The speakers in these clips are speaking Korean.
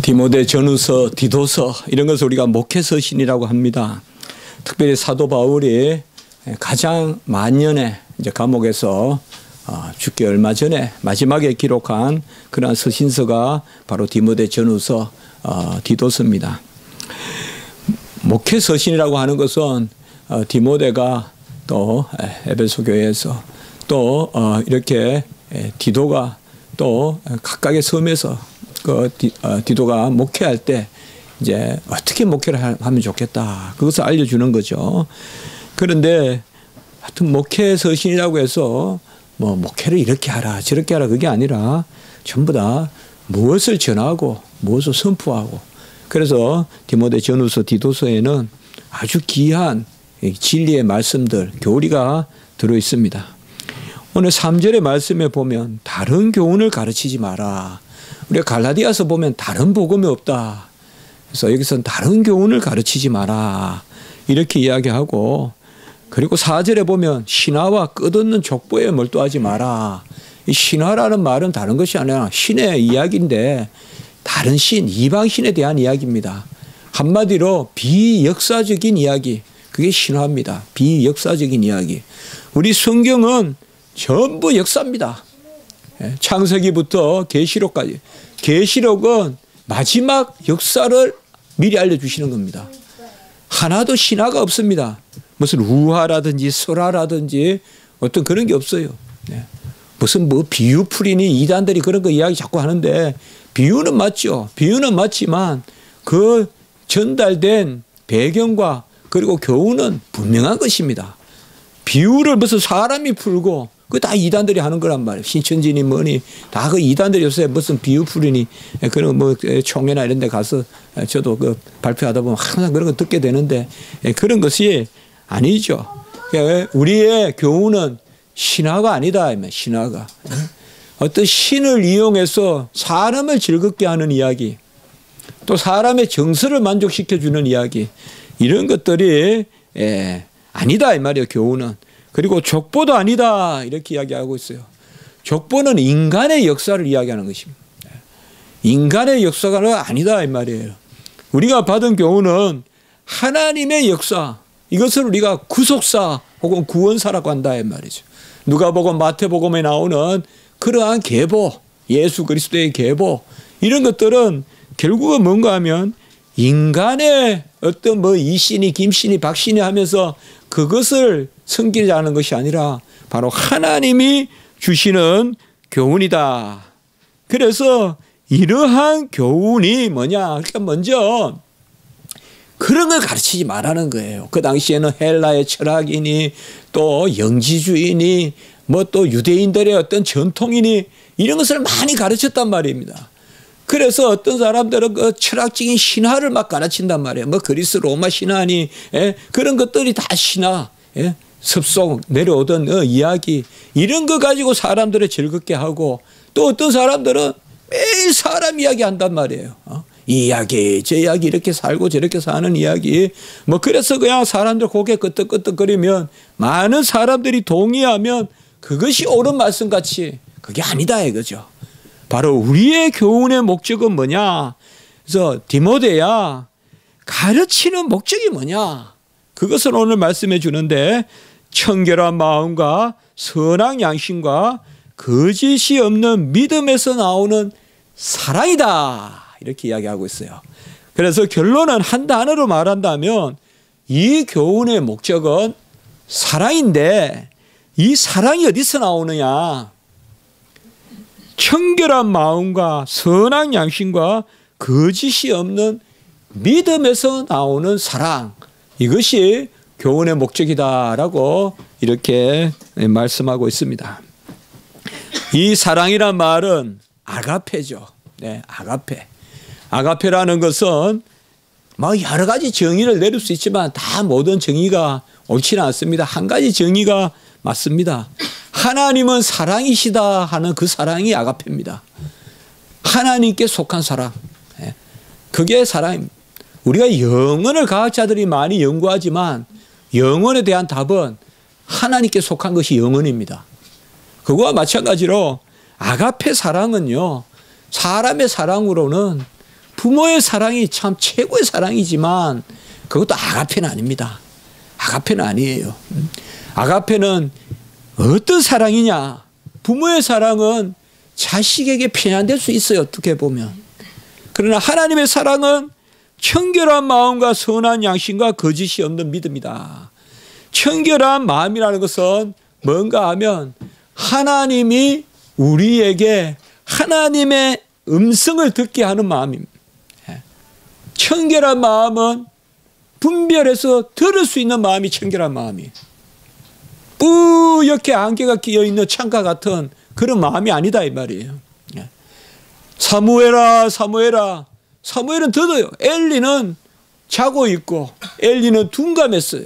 디모데 전후서, 디도서 이런 것을 우리가 목회서신이라고 합니다. 특별히 사도 바울이 가장 만년에 이제 감옥에서 죽기 얼마 전에 마지막에 기록한 그러한 서신서가 바로 디모데 전후서, 디도서입니다. 목회서신이라고 하는 것은 디모데가 또 에베소 교회에서 또 이렇게 디도가 또 각각의 섬에서 디도가 목회할 때 이제 어떻게 목회를 하면 좋겠다, 그것을 알려주는 거죠. 그런데 하여튼 목회 서신이라고 해서 뭐 목회를 이렇게 하라 저렇게 하라 그게 아니라 전부 다 무엇을 전하고 무엇을 선포하고, 그래서 디모데 전후서, 디도서에는 아주 귀한 진리의 말씀들, 교리가 들어 있습니다. 오늘 3절의 말씀에 보면 다른 교훈을 가르치지 마라. 우리가 갈라디아서 보면 다른 복음이 없다. 그래서 여기서는 다른 교훈을 가르치지 마라 이렇게 이야기하고, 그리고 4절에 보면 신화와 끝없는 족보에 몰두하지 마라. 이 신화라는 말은 다른 것이 아니라 신의 이야기인데 다른 신, 이방신에 대한 이야기입니다. 한마디로 비역사적인 이야기, 그게 신화입니다. 비역사적인 이야기. 우리 성경은 전부 역사입니다. 창세기부터 계시록까지. 계시록은 마지막 역사를 미리 알려주시는 겁니다. 하나도 신화가 없습니다. 무슨 우화라든지 설화라든지 어떤 그런 게 없어요. 무슨 뭐 비유풀이니 이단들이 그런 거 이야기 자꾸 하는데, 비유는 맞죠. 비유는 맞지만 그 전달된 배경과 그리고 교훈은 분명한 것입니다. 비유를 무슨 사람이 풀고 그 다 이단들이 하는 거란 말이에요. 신천지니 뭐니 다 그 이단들이 요새 무슨 비유풀이니 그런 뭐 총회나 이런 데 가서 저도 그 발표하다 보면 항상 그런 거 듣게 되는데 그런 것이 아니죠. 우리의 교훈은 신화가 아니다. 신화가 어떤 신을 이용해서 사람을 즐겁게 하는 이야기, 또 사람의 정서를 만족시켜주는 이야기, 이런 것들이 아니다 이 말이에요. 교훈은. 그리고 족보도 아니다 이렇게 이야기하고 있어요. 족보는 인간의 역사를 이야기하는 것입니다. 인간의 역사가 아니다 이 말이에요. 우리가 받은 교훈은 하나님의 역사, 이것을 우리가 구속사 혹은 구원사라고 한다 이 말이죠. 누가복음, 마태복음에 나오는 그러한 계보, 예수 그리스도의 계보, 이런 것들은 결국은 뭔가 하면 인간의 어떤 뭐 이신이 김신이 박신이 하면서 그것을 섬기자는 것이 아니라 바로 하나님이 주시는 교훈이다. 그래서 이러한 교훈이 뭐냐, 그러니까 먼저 그런 걸 가르치지 말라는 거예요. 그 당시에는 헬라의 철학이니 또 영지주의니 뭐 또 유대인들의 어떤 전통이니 이런 것을 많이 가르쳤단 말입니다. 그래서 어떤 사람들은 그 철학적인 신화를 막 가르친단 말이에요. 뭐 그리스 로마 신화니 그런 것들이 다 신화, 습속 내려오던 이야기, 이런 거 가지고 사람들을 즐겁게 하고, 또 어떤 사람들은 매일 사람 이야기 한단 말이에요. 이 이야기 저 이야기 이렇게 살고 저렇게 사는 이야기, 뭐 그래서 그냥 사람들 고개 끄덕끄덕거리면 많은 사람들이 동의하면 그것이 옳은 말씀같이 그게 아니다 이거죠. 바로 우리의 교훈의 목적은 뭐냐, 그래서 디모데야 가르치는 목적이 뭐냐, 그것을 오늘 말씀해 주는데, 청결한 마음과 선한 양심과 거짓이 없는 믿음에서 나오는 사랑이다 이렇게 이야기하고 있어요. 그래서 결론은 한 단어로 말한다면 이 교훈의 목적은 사랑인데, 이 사랑이 어디서 나오느냐, 청결한 마음과 선한 양심과 거짓이 없는 믿음에서 나오는 사랑, 이것이 교훈의 목적이다라고 이렇게 말씀하고 있습니다. 이 사랑이란 말은 아가페죠. 아가페. 아가페라는 것은 뭐 여러 가지 정의를 내릴 수 있지만 다 모든 정의가 옳지는 않습니다. 한 가지 정의가 맞습니다. 하나님은 사랑이시다 하는 그 사랑이 아가페입니다. 하나님께 속한 사랑. 그게 사랑입니다. 우리가 영혼을 과학자들이 많이 연구하지만 영혼에 대한 답은 하나님께 속한 것이 영혼입니다. 그거와 마찬가지로 아가페 사랑은요, 사람의 사랑으로는 부모의 사랑이 참 최고의 사랑이지만 그것도 아가페는 아닙니다. 아가페는 아니에요. 아가페는 어떤 사랑이냐? 부모의 사랑은 자식에게 편향될 수 있어요. 어떻게 보면. 그러나 하나님의 사랑은 청결한 마음과 선한 양심과 거짓이 없는 믿음이다. 청결한 마음이라는 것은 뭔가 하면 하나님이 우리에게 하나님의 음성을 듣게 하는 마음입니다. 청결한 마음은 분별해서 들을 수 있는 마음이 청결한 마음이에요. 뿌옇게 안개가 끼어있는 창가 같은 그런 마음이 아니다 이 말이에요. 사무엘아 사무엘아. 사무엘은 들어요. 엘리는 자고 있고 엘리는 둔감했어요.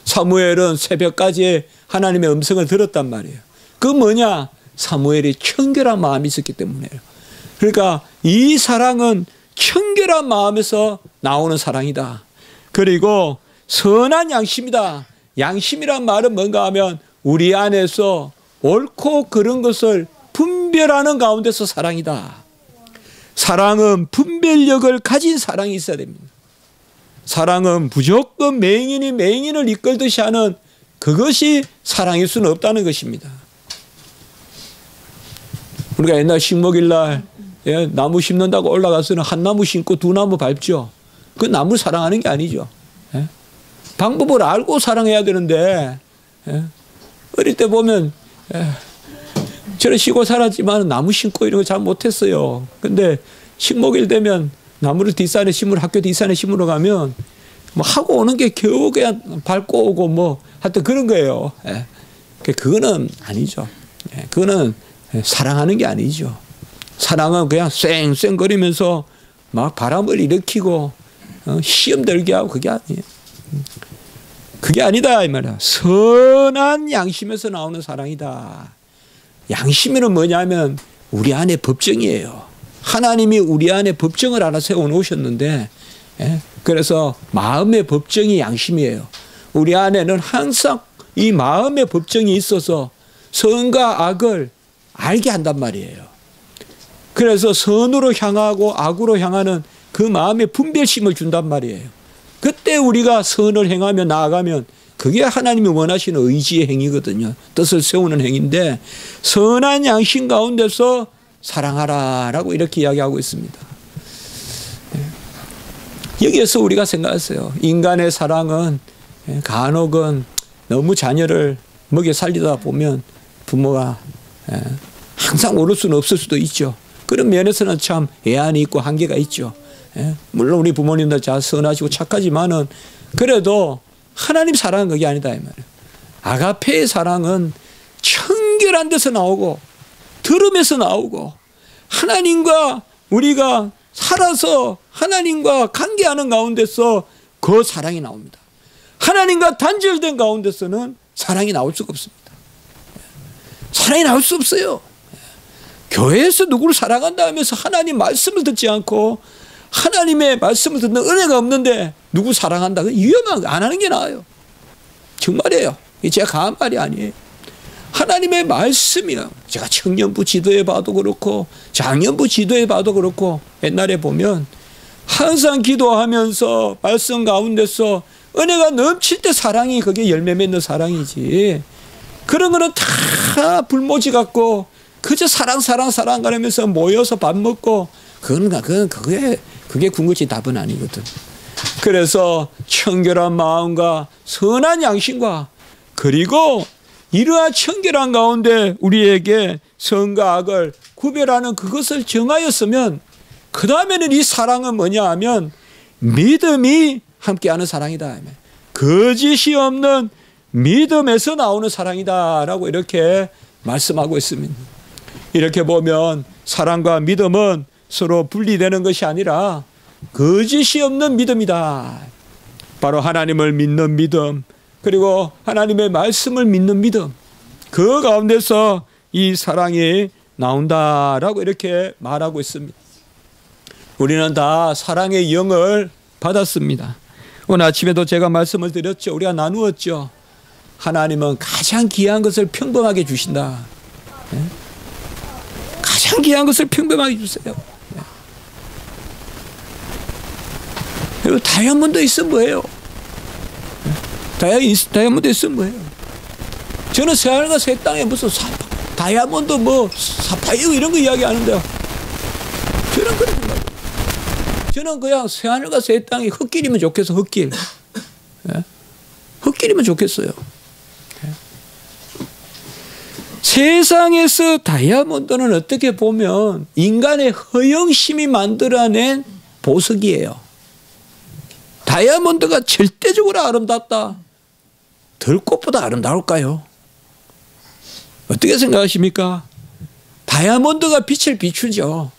사무엘은 새벽까지 하나님의 음성을 들었단 말이에요. 그 뭐냐? 사무엘이 청결한 마음이 있었기 때문에요. 그러니까 이 사랑은 청결한 마음에서 나오는 사랑이다. 그리고 선한 양심이다. 양심이란 말은 뭔가 하면 우리 안에서 옳고 그른 것을 분별하는 가운데서 사랑이다. 사랑은 분별력을 가진 사랑이 있어야 됩니다. 사랑은 무조건 맹인이 맹인을 이끌듯이 하는 그것이 사랑일 수는 없다는 것입니다. 우리가 옛날 식목일날 나무 심는다고 올라가서는 한 나무 심고 두 나무 밟죠. 그 나무 사랑하는 게 아니죠. 방법을 알고 사랑해야 되는데 어릴 때 보면 저는 시골 살았지만 나무 심고 이런 거 잘 못했어요. 근데 식목일 되면 나무를 뒷산에 심으러 학교 뒷산에 심으러 가면 뭐 하고 오는 게 겨우 그냥 밟고 오고 뭐 하여튼 그런 거예요. 그거는 아니죠. 그거는 사랑하는 게 아니죠. 사랑은 그냥 쌩쌩거리면서 막 바람을 일으키고 시험 들게 하고 그게 아니에요. 그게 아니다 이 말이야. 선한 양심에서 나오는 사랑이다. 양심은 뭐냐면 우리 안에 법정이에요. 하나님이 우리 안에 법정을 하나 세워놓으셨는데 그래서 마음의 법정이 양심이에요. 우리 안에는 항상 이 마음의 법정이 있어서 선과 악을 알게 한단 말이에요. 그래서 선으로 향하고 악으로 향하는 그 마음의 분별심을 준단 말이에요. 그때 우리가 선을 행하며 나아가면 그게 하나님이 원하시는 의지의 행위거든요. 뜻을 세우는 행위인데 선한 양심 가운데서 사랑하라라고 이렇게 이야기하고 있습니다. 여기에서 우리가 생각했어요. 인간의 사랑은 간혹은 너무 자녀를 먹여 살리다 보면 부모가 항상 옳을 수는 없을 수도 있죠. 그런 면에서는 참 애안이 있고 한계가 있죠. 물론 우리 부모님들 잘 선하시고 착하지만은 그래도 하나님 사랑은 그게 아니다 이 말이에요. 아가페의 사랑은 청결한 데서 나오고 들음에서 나오고 하나님과 우리가 살아서 하나님과 관계하는 가운데서 그 사랑이 나옵니다. 하나님과 단절된 가운데서는 사랑이 나올 수가 없습니다. 사랑이 나올 수 없어요. 교회에서 누구를 사랑한다 하면서 하나님 말씀을 듣지 않고 하나님의 말씀을 듣는 은혜가 없는데 누구 사랑한다? 위험한 거 안 하는 게 나아요. 정말이에요. 제가 강한 말이 아니에요. 하나님의 말씀이야. 제가 청년부 지도에 봐도 그렇고 장년부 지도에 봐도 그렇고 옛날에 보면 항상 기도하면서 말씀 가운데서 은혜가 넘칠 때 사랑이 그게 열매 맺는 사랑이지. 그런 거는 다 불모지 같고 그저 사랑 가면서 모여서 밥 먹고 그게 궁극적인 답은 아니거든. 그래서 청결한 마음과 선한 양심과 그리고 이러한 청결한 가운데 우리에게 선과 악을 구별하는 그것을 정하였으면 그 다음에는 이 사랑은 뭐냐 하면 믿음이 함께하는 사랑이다. 거짓이 없는 믿음에서 나오는 사랑이다라고 이렇게 말씀하고 있습니다. 이렇게 보면 사랑과 믿음은 서로 분리되는 것이 아니라 거짓이 없는 믿음이다. 바로 하나님을 믿는 믿음 그리고 하나님의 말씀을 믿는 믿음 그 가운데서 이 사랑이 나온다라고 이렇게 말하고 있습니다. 우리는 다 사랑의 영을 받았습니다. 오늘 아침에도 제가 말씀을 드렸죠. 우리가 나누었죠. 하나님은 가장 귀한 것을 평범하게 주신다. 가장 귀한 것을 평범하게 주세요. 그리고 다이아몬드 있으면 뭐예요? 다이아몬드 있으면 뭐예요? 저는 새하늘과 새 땅에 무슨 다이아몬드 뭐 사파이어 이런 거 이야기하는데요. 저는 그런 생각. 저는 그냥 새하늘과 새 땅이 흙길이면 좋겠어. 흙길. 예? 흙길이면 좋겠어요. 예? 세상에서 다이아몬드는 어떻게 보면 인간의 허영심이 만들어낸 보석이에요. 다이아몬드가 절대적으로 아름답다. 들꽃보다 아름다울까요? 어떻게 생각하십니까? 다이아몬드가 빛을 비추죠.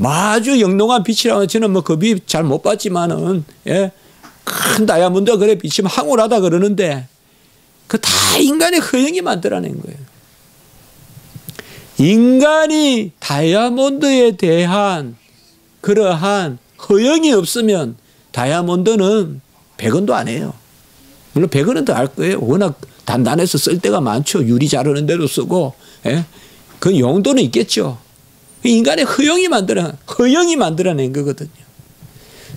아주 영롱한 빛이라면 저는 뭐 그 빛 잘 못 봤지만은, 예, 큰 다이아몬드가 그래 비치면 황홀하다 그러는데, 그 다 인간의 허영이 만들어낸 거예요. 인간이 다이아몬드에 대한 그러한 허영이 없으면 다이아몬드는 100원도 안 해요. 물론 100원은 더 할 거예요. 워낙 단단해서 쓸 데가 많죠. 유리 자르는 데도 쓰고, 예? 그 용도는 있겠죠. 인간의 허영이 만들어낸 거거든요.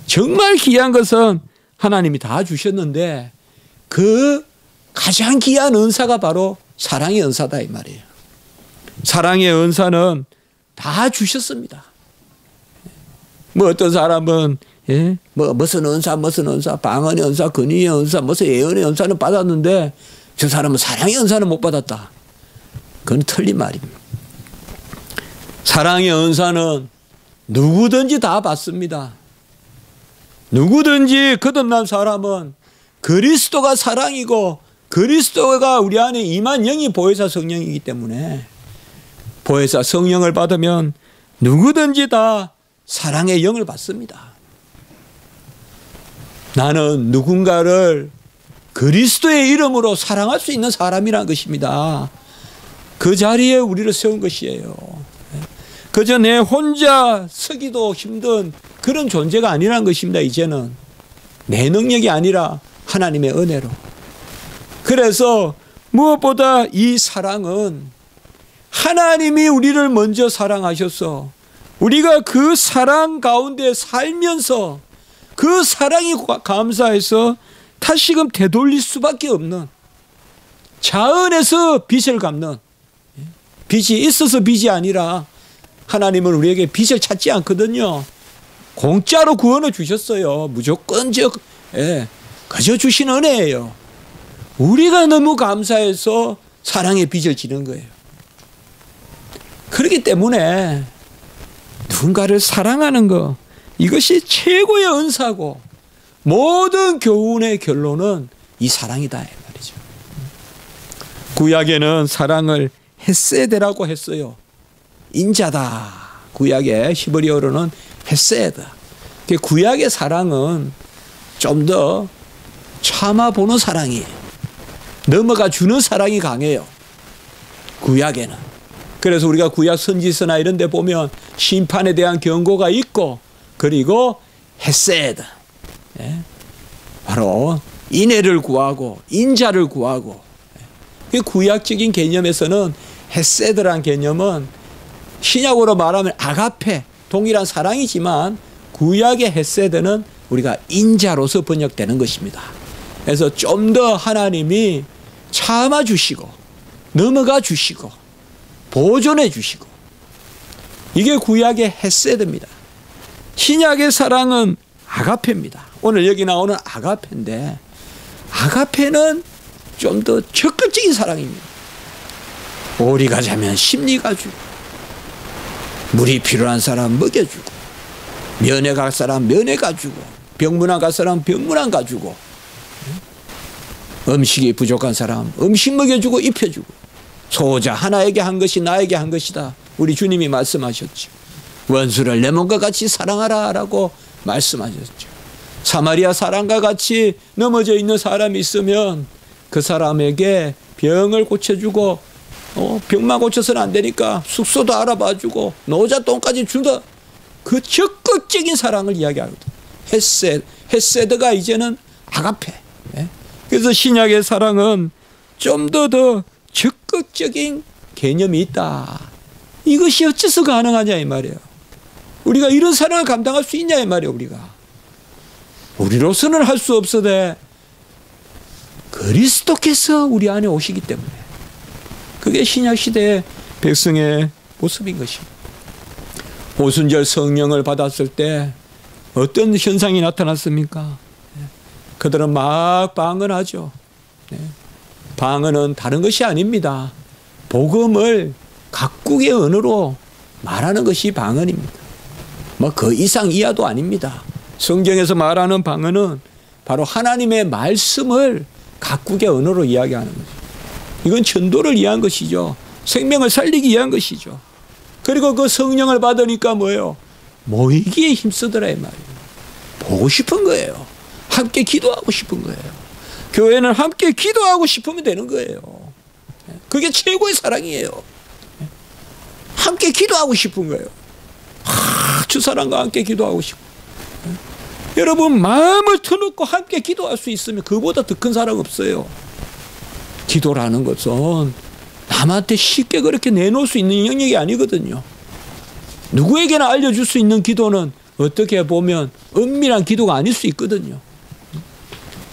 정말 귀한 것은 하나님이 다 주셨는데 그 가장 귀한 은사가 바로 사랑의 은사다 이 말이에요. 사랑의 은사는 다 주셨습니다. 뭐 어떤 사람은, 예? 무슨 은사, 방언의 은사, 근위의 은사, 무슨 예언의 은사는 받았는데 저 사람은 사랑의 은사는 못 받았다. 그건 틀린 말입니다. 사랑의 은사는 누구든지 다 받습니다. 누구든지 거듭난 사람은 그리스도가 사랑이고 그리스도가 우리 안에 임한 영이 보혜사 성령이기 때문에 보혜사 성령을 받으면 누구든지 다 사랑의 영을 받습니다. 나는 누군가를 그리스도의 이름으로 사랑할 수 있는 사람이라는 것입니다. 그 자리에 우리를 세운 것이에요. 그저 내 혼자 서기도 힘든 그런 존재가 아니라는 것입니다. 이제는 내 능력이 아니라 하나님의 은혜로. 그래서 무엇보다 이 사랑은 하나님이 우리를 먼저 사랑하셔서 우리가 그 사랑 가운데 살면서 그 사랑이 감사해서 다시금 되돌릴 수밖에 없는 자은에서 빚을 갚는, 빚이 있어서 빚이 아니라 하나님은 우리에게 빚을 찾지 않거든요. 공짜로 구원을 주셨어요. 무조건적, 예, 그저 주신 은혜예요. 우리가 너무 감사해서 사랑의 빚을 지는 거예요. 그렇기 때문에 누군가를 사랑하는 것, 이것이 최고의 은사고 모든 교훈의 결론은 이 사랑이다 이 말이죠. 구약에는 사랑을 헤세드라고 했어요. 인자다. 구약의 히브리어로는 헤세드. 구약의 사랑은 좀 더 참아보는 사랑이에요. 넘어가 주는 사랑이 강해요. 구약에는. 그래서 우리가 구약 선지서나 이런 데 보면 심판에 대한 경고가 있고, 그리고 헤세드, 예? 바로 인애를 구하고 인자를 구하고. 구약적인 개념에서는 헤세드라는 개념은 신약으로 말하면 아가페, 동일한 사랑이지만 구약의 헤세드는 우리가 인자로서 번역되는 것입니다. 그래서 좀 더 하나님이 참아주시고 넘어가 주시고 보존해 주시고, 이게 구약의 헤세드입니다. 신약의 사랑은 아가페입니다. 오늘 여기 나오는 아가페인데, 아가페는 좀 더 적극적인 사랑입니다. 오리 가자면 심리가 주고, 물이 필요한 사람 먹여주고, 면회 갈 사람 면회 가주고, 병문안 갈 사람 병문안 가주고, 음식이 부족한 사람 음식 먹여주고 입혀주고, 소자 하나에게 한 것이 나에게 한 것이다. 우리 주님이 말씀하셨죠. 원수를 내 몸과 같이 사랑하라 라고 말씀하셨죠. 사마리아 사람과 같이 넘어져 있는 사람이 있으면 그 사람에게 병을 고쳐주고, 병만 고쳐서는 안 되니까 숙소도 알아봐주고 노자돈까지 준다. 그 적극적인 사랑을 이야기하거든. 헤세드가 이제는 아가페. 그래서 신약의 사랑은 좀 더 적극적인 개념이 있다. 이것이 어째서 가능하냐 이 말이에요. 우리가 이런 사랑을 감당할 수 있냐 이 말이에요. 우리가 우리로서는 할 수 없으되 그리스도께서 우리 안에 오시기 때문에 그게 신약시대의 백성의 모습인 것입니다. 오순절 성령을 받았을 때 어떤 현상이 나타났습니까? 그들은 막 방언하죠. 방언은 다른 것이 아닙니다. 복음을 각국의 언어로 말하는 것이 방언입니다. 뭐 그 이상 이하도 아닙니다. 성경에서 말하는 방언은 바로 하나님의 말씀을 각국의 언어로 이야기하는 거죠. 이건 전도를 위한 것이죠. 생명을 살리기 위한 것이죠. 그리고 그 성령을 받으니까 뭐예요? 모이기에 힘쓰더라 이 말이에요. 보고 싶은 거예요. 함께 기도하고 싶은 거예요. 교회는 함께 기도하고 싶으면 되는 거예요. 그게 최고의 사랑이에요. 함께 기도하고 싶은 거예요. 주 사랑과 함께 기도하고 싶고. 여러분 마음을 터놓고 함께 기도할 수 있으면 그보다 더 큰 사랑 없어요. 기도라는 것은 남한테 쉽게 그렇게 내놓을 수 있는 영역이 아니거든요. 누구에게나 알려줄 수 있는 기도는 어떻게 보면 은밀한 기도가 아닐 수 있거든요.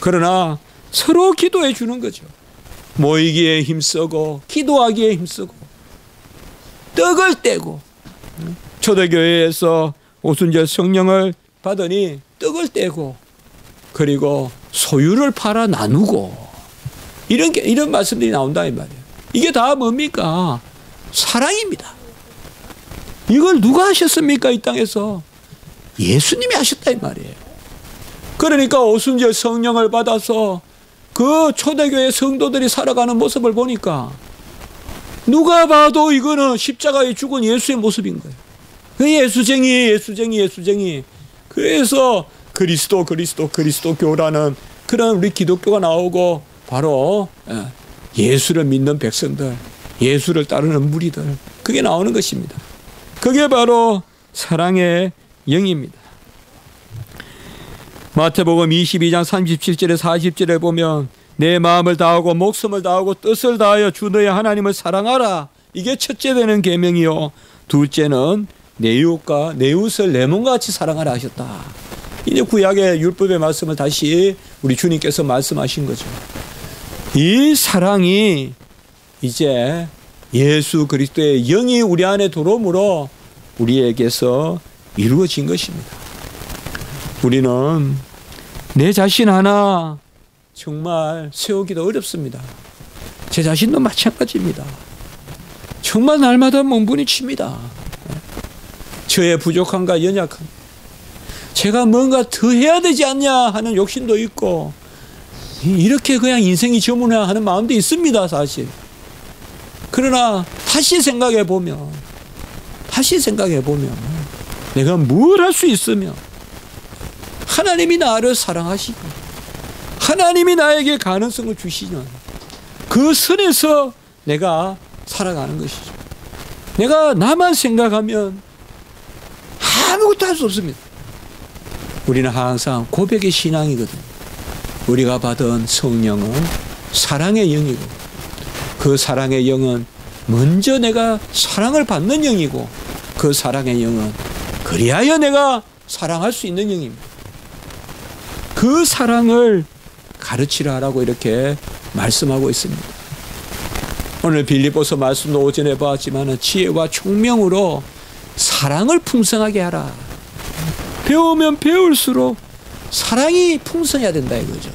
그러나 서로 기도해 주는 거죠. 모이기에 힘쓰고 기도하기에 힘쓰고 떡을 떼고 초대교회에서 오순절 성령을 받으니 떡을 떼고 그리고 소유를 팔아 나누고 이런 말씀들이 나온다 이 말이에요. 이게 다 뭡니까? 사랑입니다. 이걸 누가 하셨습니까? 이 땅에서 예수님이 하셨다 이 말이에요. 그러니까 오순절 성령을 받아서 그 초대교회 성도들이 살아가는 모습을 보니까 누가 봐도 이거는 십자가에 죽은 예수의 모습인 거예요. 그 예수쟁이. 그래서 그리스도교라는 그런 우리 기독교가 나오고 바로 예수를 믿는 백성들, 예수를 따르는 무리들, 그게 나오는 것입니다. 그게 바로 사랑의 영입니다. 마태복음 22장 37절에 40절에 보면 내 마음을 다하고 목숨을 다하고 뜻을 다하여 주 너의 하나님을 사랑하라. 이게 첫째 되는 계명이요. 둘째는 내 이웃과 내 이웃을 내 몸과 같이 사랑하라 하셨다. 이제 구약의 율법의 말씀을 다시 우리 주님께서 말씀하신 거죠. 이 사랑이 이제 예수 그리스도의 영이 우리 안에 들어옴으로 우리에게서 이루어진 것입니다. 우리는 내 자신 하나 정말 세우기도 어렵습니다. 제 자신도 마찬가지입니다. 정말 날마다 몸부림칩니다. 저의 부족함과 연약함, 제가 뭔가 더 해야 되지 않냐 하는 욕심도 있고 이렇게 그냥 인생이 저무냐 하는 마음도 있습니다. 사실. 그러나 다시 생각해 보면 내가 뭘 할 수 있으면 하나님이 나를 사랑하시고 하나님이 나에게 가능성을 주시는 그 선에서 내가 살아가는 것이죠. 내가 나만 생각하면 아무것도 할 수 없습니다. 우리는 항상 고백의 신앙이거든요. 우리가 받은 성령은 사랑의 영이고 그 사랑의 영은 먼저 내가 사랑을 받는 영이고 그 사랑의 영은 그리하여 내가 사랑할 수 있는 영입니다. 그 사랑을 가르치라 하라고 이렇게 말씀하고 있습니다. 오늘 빌립보서 말씀도 오전에 보았지만 지혜와 총명으로 사랑을 풍성하게 하라. 배우면 배울수록 사랑이 풍성해야 된다 이거죠.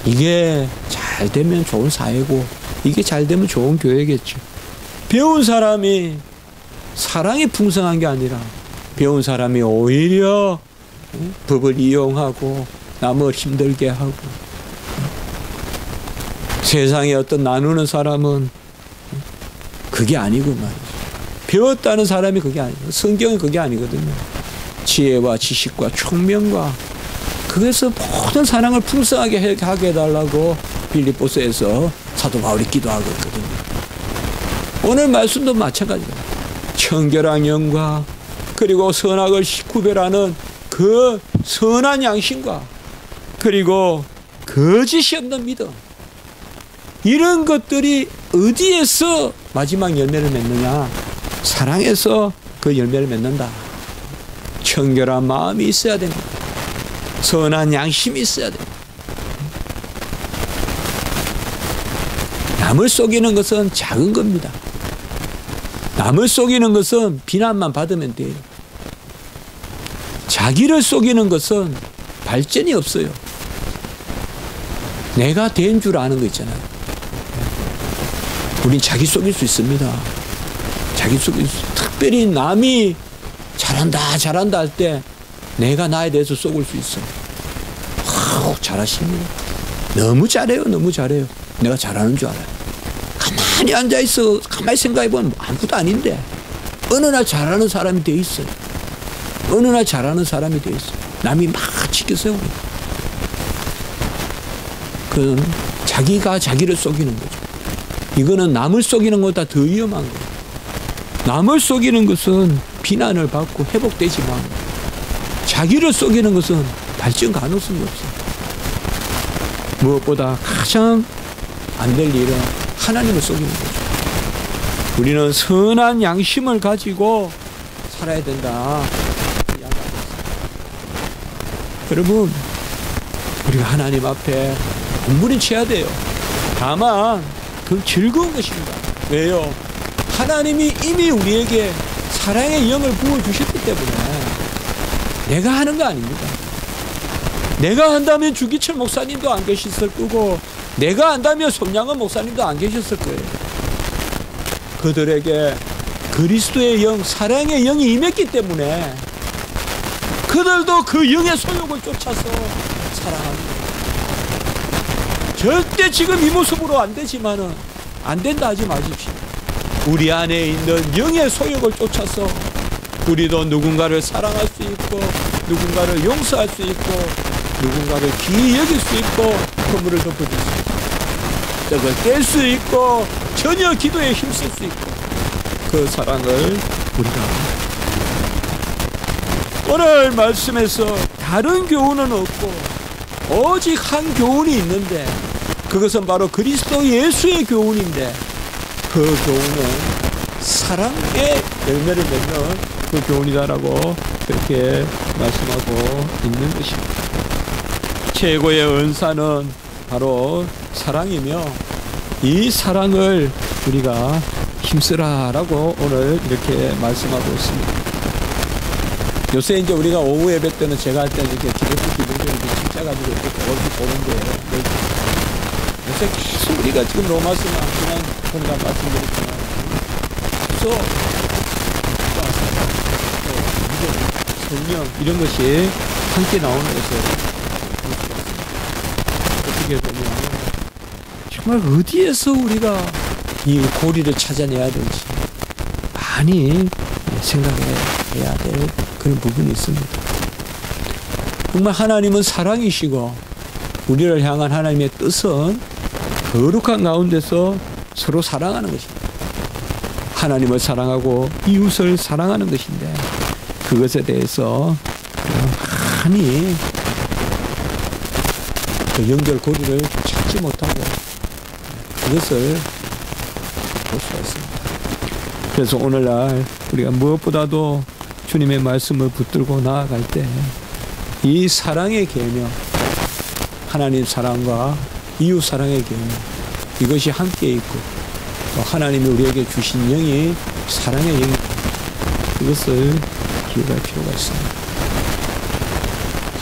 이게 잘 되면 좋은 사회고 이게 잘 되면 좋은 교회겠죠. 배운 사람이 사랑이 풍성한 게 아니라 배운 사람이 오히려 법을 이용하고 남을 힘들게 하고 세상에 어떤 나누는 사람은 그게 아니고 말이죠. 배웠다는 사람이 그게 아니고 성경은 그게 아니거든요. 지혜와 지식과 총명과 그래서 모든 사랑을 풍성하게 하게 해달라고 빌립보서에서 사도 바울이 기도하고 있거든요. 오늘 말씀도 마찬가지입니다. 청결한 영과 그리고 선악을 구별하는 그 선한 양심과 그리고 거짓이 없는 믿음, 이런 것들이 어디에서 마지막 열매를 맺느냐? 사랑에서 그 열매를 맺는다. 청결한 마음이 있어야 됩니다. 선한 양심이 있어야 됩니다. 남을 속이는 것은 작은 겁니다. 남을 속이는 것은 비난만 받으면 돼요. 자기를 속이는 것은 발전이 없어요. 내가 된 줄 아는 거 있잖아요. 우린 자기 속일 수 있습니다. 자기 속일 수, 특별히 남이 잘한다 할 때 내가 나에 대해서 속을 수 있어. 잘하십니다. 너무 잘해요. 내가 잘하는 줄 알아요. 가만히 앉아있어. 가만히 생각해보면 아무것도 아닌데 어느 날 잘하는 사람이 돼 있어요. 남이 막 지켜세우고. 그건 자기가 자기를 속이는 거죠. 이거는 남을 속이는 것보다 더 위험한 거예요. 남을 속이는 것은 비난을 받고 회복되지만 자기를 속이는 것은 발전 가능성이 없어요. 무엇보다 가장 안 될 일은 하나님을 속이는 거죠. 우리는 선한 양심을 가지고 살아야 된다. 여러분, 우리가 하나님 앞에 몸부림쳐야 돼요. 다만 그 즐거운 것입니다. 왜요? 하나님이 이미 우리에게 사랑의 영을 부어주셨기 때문에 내가 하는 거 아닙니다. 내가 한다면 주기철 목사님도 안 계셨을 거고, 내가 한다면 손양은 목사님도 안 계셨을 거예요. 그들에게 그리스도의 영, 사랑의 영이 임했기 때문에 그들도 그 영의 소욕을 쫓아서 사랑합니다. 절대 지금 이 모습으로 안 되지만은 안 된다 하지 마십시오. 우리 안에 있는 영의 소욕을 쫓아서 우리도 누군가를 사랑할 수 있고, 누군가를 용서할 수 있고, 누군가를 귀히 여길 수 있고, 허물을 덮어줄 수 있고, 떡을 뗄 수 있고, 전혀 기도에 힘쓸 수 있고, 그 사랑을 우리가 오늘 말씀에서 다른 교훈은 없고 오직 한 교훈이 있는데, 그것은 바로 그리스도 예수의 교훈인데, 그 교훈은 사랑의 열매를 맺는 그 교훈이다라고 그렇게 말씀하고 있는 것입니다. 최고의 은사는 바로 사랑이며, 이 사랑을 우리가 힘쓰라라고 오늘 이렇게 말씀하고 있습니다. 요새 이제 우리가 오후 예배 때는 제가 할 때는 이렇게 기독교를 이렇게 진짜가지고 이렇게 보는데, 요새 계속 우리가 지금 로마서나 지난 공간 말씀드렸지만, 그래서 성령 이런 것이 함께 나오는 것을 어떻게 보면 정말 어디에서 우리가 이 고리를 찾아내야 될지 많이 생각해야 될 그런 부분이 있습니다. 정말 하나님은 사랑이시고 우리를 향한 하나님의 뜻은 거룩한 가운데서 서로 사랑하는 것입니다. 하나님을 사랑하고 이웃을 사랑하는 것인데, 그것에 대해서 많이 그 연결고리를 찾지 못하고 그것을 볼 수가 있습니다. 그래서 오늘날 우리가 무엇보다도 주님의 말씀을 붙들고 나아갈 때 이 사랑의 계명, 하나님 사랑과 이웃 사랑의 계명, 이것이 함께 있고, 또 하나님이 우리에게 주신 영이 사랑의 영이, 이것을 기억할 필요가 있습니다.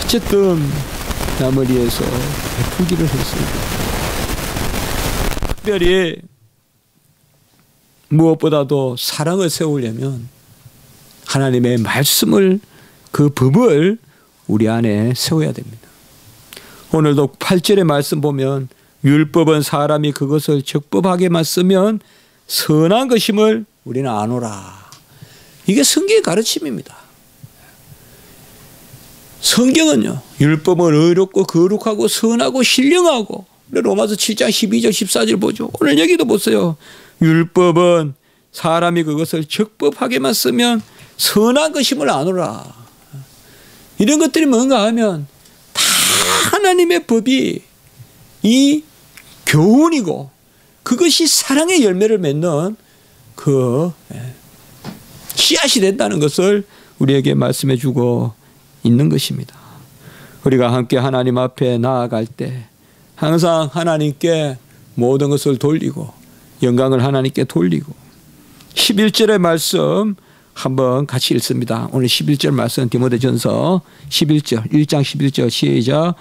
어쨌든 남을 위해서 베풀기를 했습니다. 특별히 무엇보다도 사랑을 세우려면 하나님의 말씀을, 그 법을 우리 안에 세워야 됩니다. 오늘도 8절의 말씀 보면, 율법은 사람이 그것을 적법하게만 쓰면 선한 것임을 우리는 아노라. 이게 성경의 가르침입니다. 성경은요, 율법은 의롭고 거룩하고 선하고 신령하고, 로마서 7장 12절 14절 보죠. 오늘 여기도 보세요. 율법은 사람이 그것을 적법하게만 쓰면 선한 것임을 아노라. 이런 것들이 뭔가 하면 다 하나님의 법이 이 교훈이고, 그것이 사랑의 열매를 맺는 그 씨앗이 된다는 것을 우리에게 말씀해 주고 있는 것입니다. 우리가 함께 하나님 앞에 나아갈 때 항상 하나님께 모든 것을 돌리고 영광을 하나님께 돌리고 11절의 말씀 한번 같이 읽습니다. 오늘 11절 말씀 디모데전서 11절 1장 11절 시작.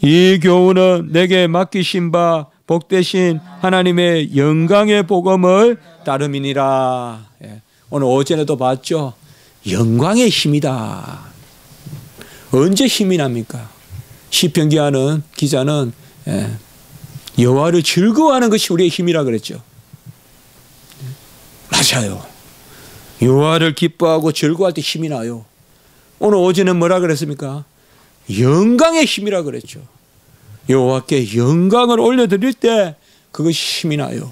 이 교훈은 내게 맡기신 바 복되신 하나님의 영광의 복음을 따름이니라. 오늘 오전에도 봤죠. 영광의 힘이다. 언제 힘이 납니까? 시편 기자는 여호와를 즐거워하는 것이 우리의 힘이라 그랬죠. 맞아요. 여호와를 기뻐하고 즐거워할 때 힘이 나요. 오늘 오전에 뭐라 그랬습니까? 영광의 힘이라 그랬죠. 여호와께 영광을 올려드릴 때 그것이 힘이 나요.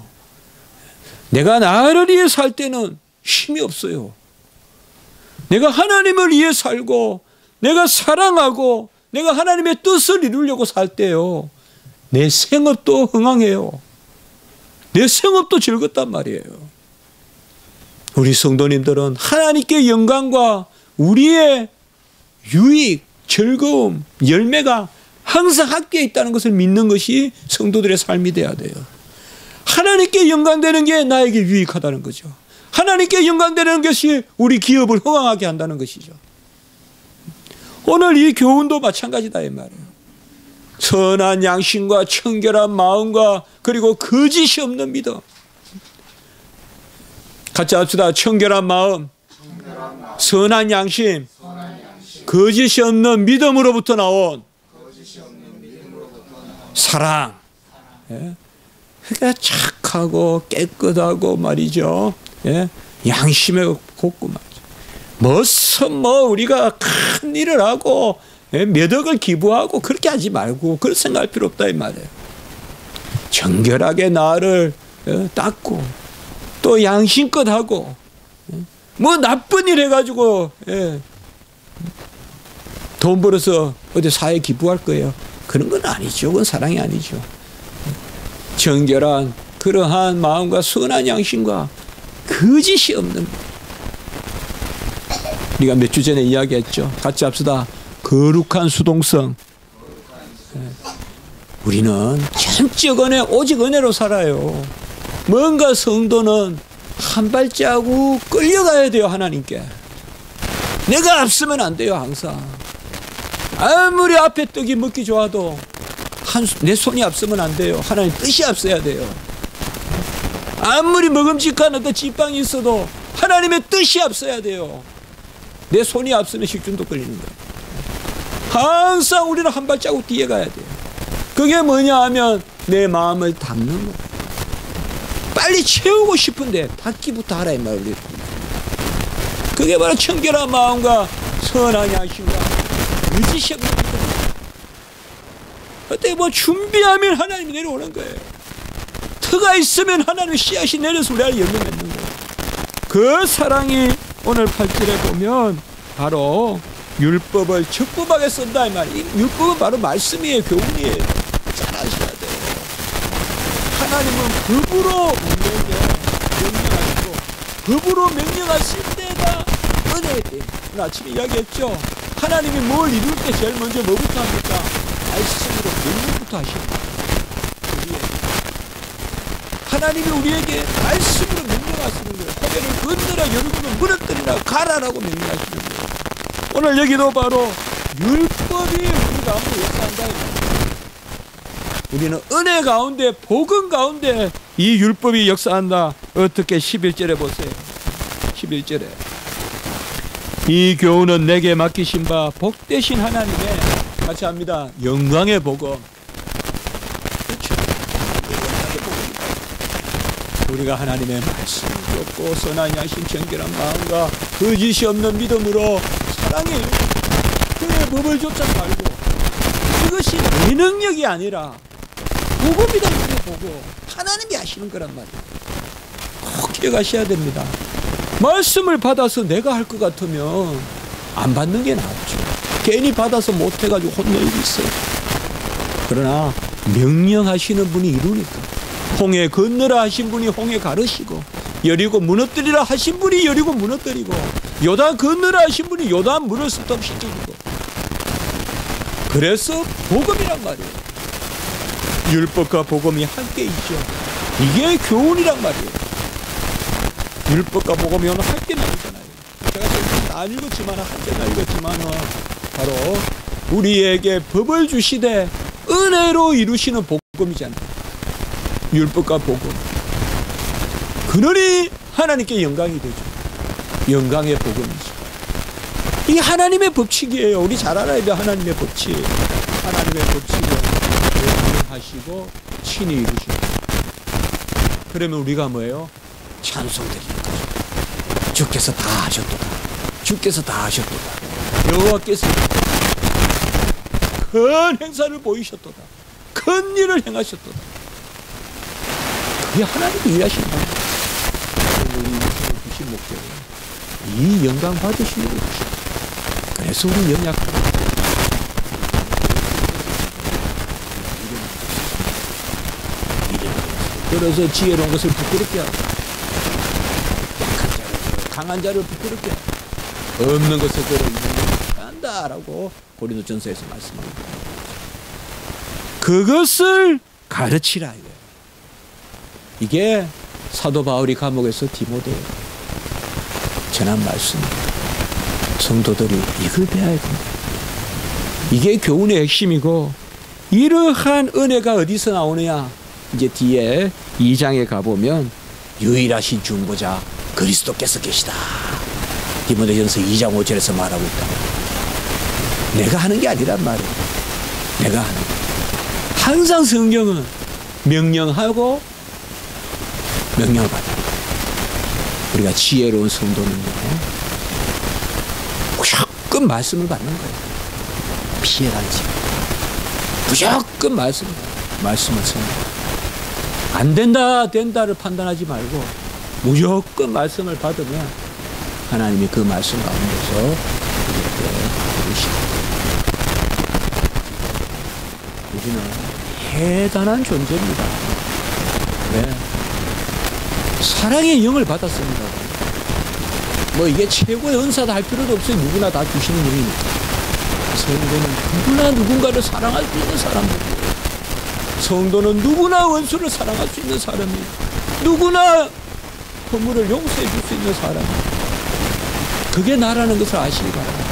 내가 나를 위해 살 때는 힘이 없어요. 내가 하나님을 위해 살고 내가 사랑하고 내가 하나님의 뜻을 이루려고 살 때요, 내 생업도 흥황해요. 내 생업도 즐겁단 말이에요. 우리 성도님들은 하나님께 영광과 우리의 유익, 즐거움, 열매가 항상 함께 있다는 것을 믿는 것이 성도들의 삶이 돼야 돼요. 하나님께 영광되는 게 나에게 유익하다는 거죠. 하나님께 영광되는 것이 우리 기업을 흥황하게 한다는 것이죠. 오늘 이 교훈도 마찬가지다 이 말이에요. 선한 양심과 청결한 마음과 그리고 거짓이 없는 믿음. 같이 합시다. 청결한 마음, 선한 양심, 거짓이 없는 믿음으로부터 나온 사랑. 그러니까 착하고 깨끗하고 말이죠. 양심에 곱고 말이죠. 우리가 큰 일을 하고 몇 억을 기부하고 그렇게 하지 말고 그렇게 생각할 필요 없다 이 말이에요. 정결하게 나를 닦고 또 양심껏 하고 뭐 나쁜 일 해가지고 돈 벌어서 어디 사회에 기부할 거예요. 그런 건 아니죠. 그건 사랑이 아니죠. 정결한 그러한 마음과 선한 양심과 거짓이 없는, 우리가 몇 주 전에 이야기했죠. 같이 합시다. 거룩한 수동성. 우리는 전적 은혜, 오직 은혜로 살아요. 뭔가 성도는 한 발자국 끌려가야 돼요. 하나님께. 내가 앞서면 안 돼요. 항상 아무리 앞에 떡이 먹기 좋아도 내 손이 앞서면 안 돼요. 하나님 뜻이 앞서야 돼요. 아무리 먹음직한 어떤 찐빵이 있어도 하나님의 뜻이 앞서야 돼요. 내 손이 앞서면 식중독 걸리는 거예요. 항상 우리는 한 발자국 뒤에 가야 돼요. 그게 뭐냐 하면 내 마음을 닦는 거예요. 빨리 채우고 싶은데 닦기부터 하라 이 말이에요. 그게 바로 청결한 마음과 선한 양심과 의지시 없는 믿음. 어떻게 뭐 준비하면 하나님이 내려오는 거예요. 터가 있으면 하나님의 씨앗이 내려서 우리 안에 열매 맺는 거예요. 그 사랑이 오늘 8절에 보면 바로 율법을 적법하게 쓴다 이 말이에요. 율법은 바로 말씀이에요. 교훈이에요. 잘 아셔야 돼요. 하나님은 법으로 우리에게 명령하시고 법으로 명령하실 때가 은혜의 때예요. 오늘 아침에 이야기했죠. 하나님이 뭘 이룰 때 제일 먼저 뭐부터 합니까? 말씀으로 명령부터 하십니다. 하나님이 우리에게 말씀으로 명령하시는 거예요. 고개를 건너라 여러분은 무너뜨리라 가라라고 명령하시는 거예요. 오늘 여기도 바로 율법이 우리 가운데 역사한다. 우리는 은혜 가운데 복음 가운데 이 율법이 역사한다. 어떻게 11절에 보세요. 11절에 이 교훈은 내게 맡기신 바 복되신 하나님의, 같이 합니다, 영광의 복음. 그렇죠. 우리가 하나님의 말씀을 듣고 선한 양심 정결한 마음과 거짓이 없는 믿음으로 사랑해요. 그의 법을 쫓아 살고, 이것이 내 능력이 아니라 복음이다. 보고 하나님이 하시는 거란 말이에요. 꼭 기억하셔야 됩니다. 말씀을 받아서 내가 할 것 같으면 안 받는 게 낫죠. 괜히 받아서 못해가지고 혼낼 일이 있어요. 그러나 명령하시는 분이 이루니까, 홍해 건너라 하신 분이 홍해 가르시고, 여리고 무너뜨리라 하신 분이 여리고 무너뜨리고, 요단 건너라 하신 분이 요단 물을 스톱시키고. 그래서 복음이란 말이에요. 율법과 복음이 함께 있죠. 이게 교훈이란 말이에요. 율법과 복음이 오늘 함께 나오잖아요. 제가 지금 안 읽었지만 함께 읽었지만 바로 우리에게 법을 주시되 은혜로 이루시는 복음이잖아요. 율법과 복음. 그러니 하나님께 영광이 되죠. 영광의 복음이죠. 이게 하나님의 법칙이에요. 우리 잘 알아야 돼요. 하나님의 법칙. 하나님의 법칙을 하시고 친히 이루시고. 그러면 우리가 뭐예요? 찬송드리는 거죠. 주께서 다 하셨도다. 주께서 다 하셨도다. 여호와께서 큰 행사를 보이셨도다. 큰 일을 행하셨도다. 그게 하나님이 일하신다. 우리 인생을 주신 목적은 이 영광 받으시려고 주신. 그래서 우리 연약하다. 그래서 지혜로운 것을 부끄럽게 하고 약한 자를 강한 자를 부끄럽게 하고 없는 것을 한다라고 고린도전서에서 말씀합니다. 그것을 가르치라 이거예요. 이게 사도 바울이 감옥에서 디모데에 전한 말씀입니다. 성도들이 이걸 배워야 된다. 이게 교훈의 핵심이고 이러한 은혜가 어디서 나오느냐. 이제 뒤에 2장에 가보면 유일하신 중보자 그리스도께서 계시다. 디모데전서 2장 5절에서 말하고 있다. 내가 하는 게 아니란 말이에요. 내가 하는 게. 항상 성경은 명령하고 명령을 받아요. 우리가 지혜로운 성도는요, 무조건 말씀을 받는 거예요. 피해라지. 무조건 말씀을 써요. 안 된다, 된다를 판단하지 말고 무조건 말씀을 받으면 하나님이 그 말씀 가운데서 이렇게 이루시고. 우리는 대단한 존재입니다. 네. 사랑의 영을 받았습니다. 뭐 이게 최고의 은사다 할 필요도 없어요. 누구나 다 주시는 영이니까. 성도는 누구나 누군가를 사랑할 수 있는 사람들이에요. 성도는 누구나 원수를 사랑할 수 있는 사람이에요. 누구나 허물을 용서해 줄 수 있는 사람이에요. 그게 나라는 것을 아시기 바랍니다.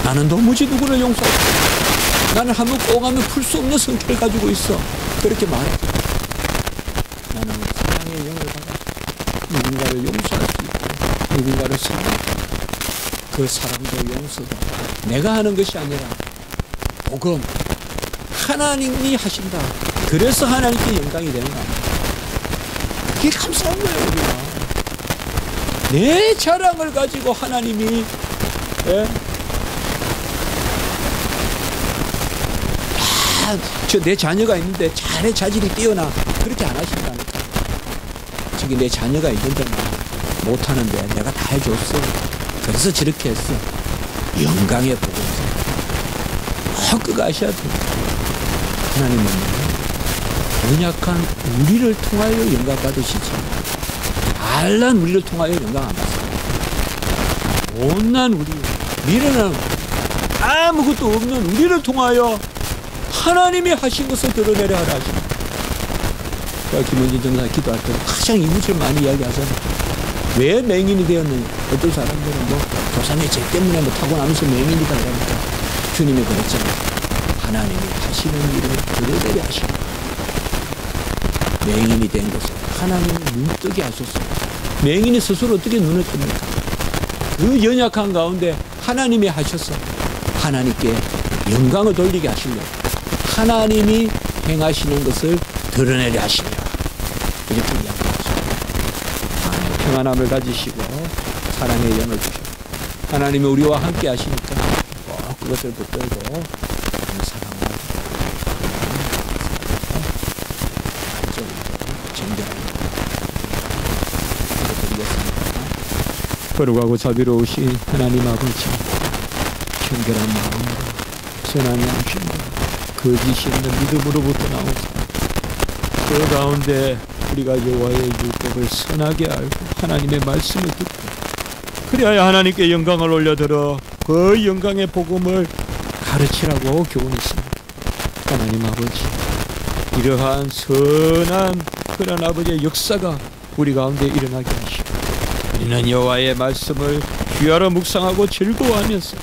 나는 도무지 누구를 용서할 수 없어. 나는 한번 꼭 하면 풀 수 없는 성격을 가지고 있어. 그렇게 말하죠. 나는 사랑의 영을 받아 누군가를 용서할 수 있고 누군가를 사랑할 수 있고 그 사랑도 용서도 내가 하는 것이 아니라 복음 하나님이 하신다. 그래서 하나님께 영광이 되는 거 아니에요. 이게 감사한 거예요. 우리가 내 자랑을 가지고 하나님이 저 내 자녀가 있는데 잘해 자질이 뛰어나 그렇게 안 하신다니까. 저기 내 자녀가 있는데 못하는데 내가 다 해줬어. 그래서 저렇게 했어. 영광의 복음. 그거 아셔야 돼요. 하나님은 연약한 우리를 통하여 영광 받으시지 잘난 우리를 통하여 영광 안 받습니다. 못난 우리 미련한 아무것도 없는 우리를 통하여 하나님이 하신 것을 드러내려 하라 하십니다. 김원진 전사 기도할 때 가장 이 문제를 많이 이야기하잖아요. 왜 맹인이 되었느냐. 어떤 사람들은 뭐 조상의 죄 때문에 뭐 타고나면서 맹인이다 그러니까 주님이 그랬잖아요. 하나님이 하시는 일을 드러내려 하시고 맹인이 된 것을 하나님이 눈뜨게 하셨어요. 맹인이 스스로 어떻게 눈을 뜹니까? 그 연약한 가운데 하나님이 하셔서 하나님께 영광을 돌리게 하시려고 하나님이 행하시는 것을 드러내려 하시려 이렇게 이야기하십니다. 평안함을 가지시고 사랑의 영을 주시고 하나님이 우리와 함께 하시니까 꼭 그것을 붙들고 사랑과 거룩하고 자비로우신 하나님 아버지, 청결한 마음으로 선한 양심으로 거짓이 없는 믿음으로부터 나오사 그 가운데 우리가 여호와의 율법을 선하게 알고 하나님의 말씀을 듣고 그래야 하나님께 영광을 올려들어 그 영광의 복음을 가르치라고 교훈했습니다. 하나님 아버지, 이러한 선한 그런 아버지의 역사가 우리 가운데 일어나게 하시고, 우리는 여호와의 말씀을 귀하로 묵상하고 즐거워하면서,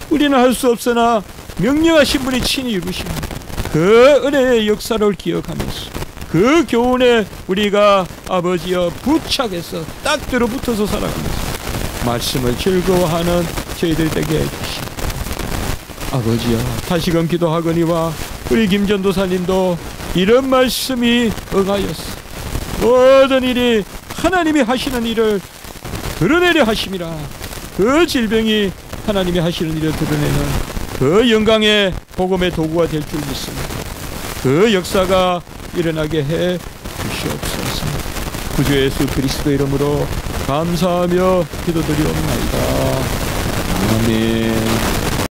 우리는 할 수 없으나 명령하신 분이 친히 이루시는 그 은혜의 역사를 기억하면서 그 교훈에 우리가 아버지여 부착해서 딱 들어붙어서 살아가면서 말씀을 즐거워하는 저희들 되게 해주시고, 아버지여 다시금 기도하거니와 우리 김전도사님도 이런 말씀이 응하였어 모든 일이 하나님이 하시는 일을 드러내려 하심이라. 그 질병이 하나님이 하시는 일을 드러내는 그 영광의 복음의 도구가 될 줄 믿습니다. 그 역사가 일어나게 해 주시옵소서. 구주 예수 그리스도 이름으로 감사하며 기도드리옵나이다. 아멘.